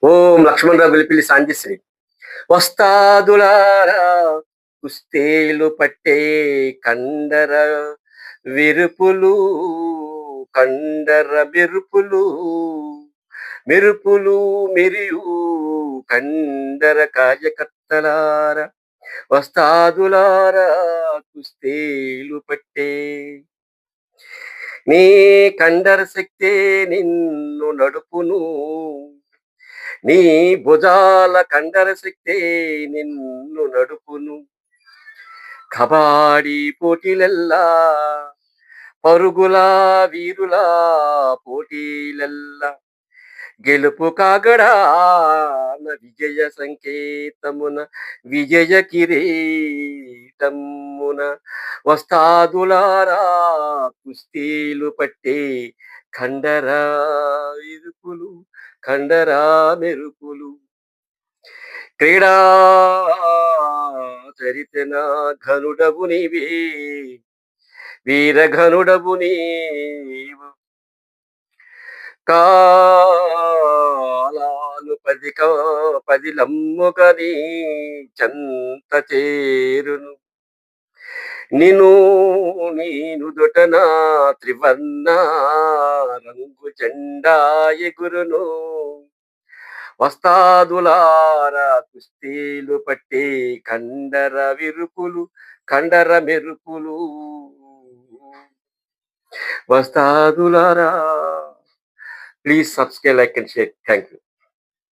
ఓం లక్ష్మణరావు వెలిపిల్లి సాంజశ్రీ. వస్తాదులారా కుస్తేలు పట్టే కండర విరుపులు, కండర మెరుపులు, మెరుపులు మెరియు కండర కార్యకర్తలార వస్తాదులారా కుస్తేలు పట్టే నీ కండర శక్తే నిన్ను నడుపును, నీ భుజాల కండర శక్తే నిన్ను నడుపును. కబాడీ పోటీలెల్లా పరుగులా వీరులా పోటీలెల్లా గెలుపు కాగడాన విజయ సంకేతమున విజయ కిరీటమున వస్తాదులారా కుస్తీలు పట్టే కండరా ఇరుపులు, కండరా మెరుపులు. క్రీడా చరితన ఘనుడవు నీవే, వీరఘనుడవు నీవు. కాలాలు పదిలమ్ముకని చెంత చేరును, నిను నేను దొటన త్రివర్ణ రంగు జెండా ఎగురును. వస్తాదులారా కుస్తీలు పట్టే కండర విరుపులు, కండర మెరుపులు. వస్తాదులారా. Please subscribe, like and share. Thank you.